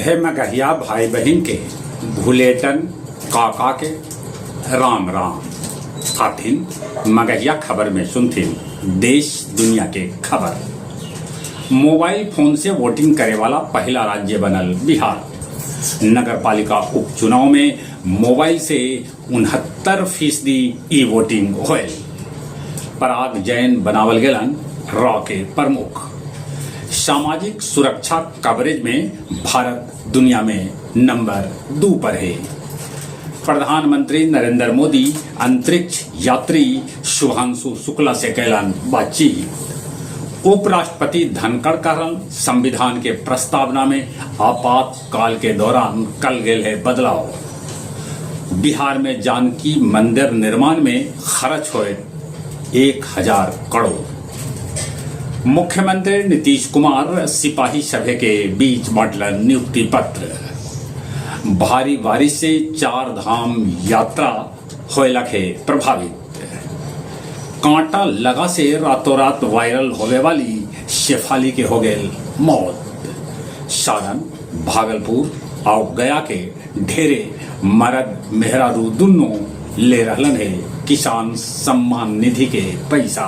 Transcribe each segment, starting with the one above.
सभे मगहिया भाई बहन के भूलेटन काका के राम राम। आथिन मगहिया खबर में सुनथिन देश दुनिया के खबर। मोबाइल फोन से वोटिंग करे वाला पहला राज्य बनल बिहार। नगर पालिका उपचुनाव में मोबाइल से 69% ई वोटिंग होल। पराग जैन बनावल गेलन रॉ के प्रमुख। सामाजिक सुरक्षा कवरेज में भारत दुनिया में नंबर 2 पर है। प्रधानमंत्री नरेंद्र मोदी अंतरिक्ष यात्री शुभांशु शुक्ला से कैलन बातचीत। उपराष्ट्रपति धनखड़ कहलन संविधान के प्रस्तावना में आपातकाल के दौरान कल गेल है बदलाव। बिहार में जानकी मंदिर निर्माण में खर्च हुए 1000 करोड़। मुख्यमंत्री नीतीश कुमार सिपाही सभा के बीच बांटलन नियुक्ति पत्र। भारी बारिश से 4 धाम यात्रा होयलक है प्रभावित। कांटा लगा से रातों रात वायरल होने वाली शेफाली के हो गए मौत। सारण, भागलपुर और गया के ढेरे मर्द मेहरारू दुनों ले रहलन है किसान सम्मान निधि के पैसा।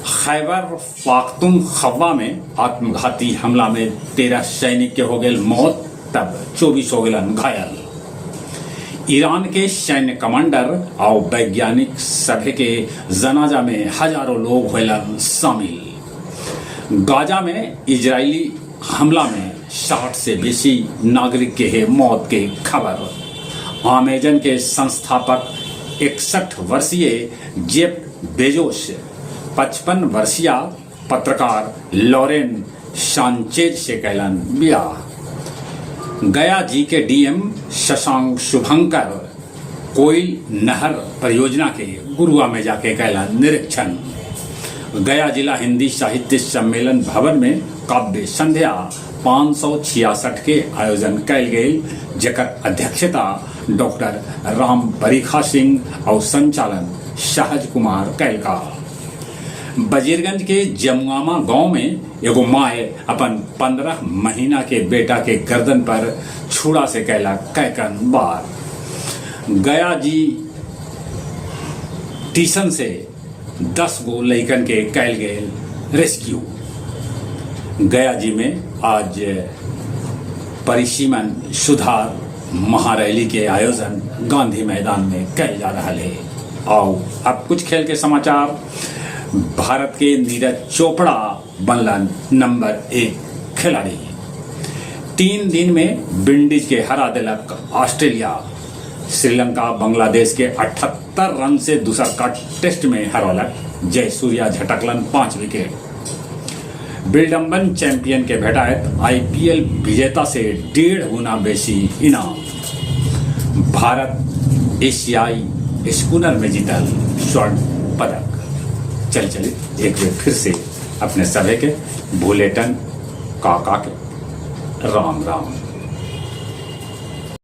खैबर पख्तूनख्वा में आत्मघाती हमला में 13 सैनिक के हो गए मौत, तब 24 हो गए घायल। ईरान के सैन्य कमांडर और वैज्ञानिक सभे के जनाजा में हजारों लोग होलन शामिल। गाजा में इजरायली हमला में 60 से बेसी नागरिक के है मौत के खबर। अमेजन के संस्थापक 61 वर्षीय जेफ बेजोस 55 वर्षीय पत्रकार लॉरेन सांचेज से कैलन ब्याह। गया जी के डीएम शशांक शुभंकर कोयल नहर परियोजना के गुरुआ में जाके कैलन निरीक्षण। गया जिला हिंदी साहित्य सम्मेलन भवन में काव्य संध्या 566 के आयोजन कैल गेल, जेकर अध्यक्षता डॉक्टर राम बरीखा सिंह और संचालन सहज कुमार कैलका। बजीरगंज के जमुआमा गांव में एगो माए अपन 15 महीना के बेटा के गर्दन पर छुरा से कैला कैकन बार। गया जी स्टेशन से 10 गो लइकन के कैल गेल रेस्क्यू। गया जी में आज परिसीमन सुधार महारैली के आयोजन गांधी मैदान में कैल जा रहा है। और अब कुछ खेल के समाचार। भारत के नीरज चोपड़ा बनलन नंबर 1 खिलाड़ी। 3 दिन में विंडीज के हरा दिलक ऑस्ट्रेलिया। श्रीलंका बांग्लादेश के 78 रन से दूसरा का टेस्ट में हरौलक। जयसूर्या झटकलन 5 विकेट। विडम्बन चैंपियन के भेटायत आईपीएल विजेता से 1.5 गुना बेसी इनाम। भारत एशियाई स्कूनर में जीतल स्वर्ण पदक। चलिए एक बार फिर से अपने सभी के भूलेटन काका के राम राम।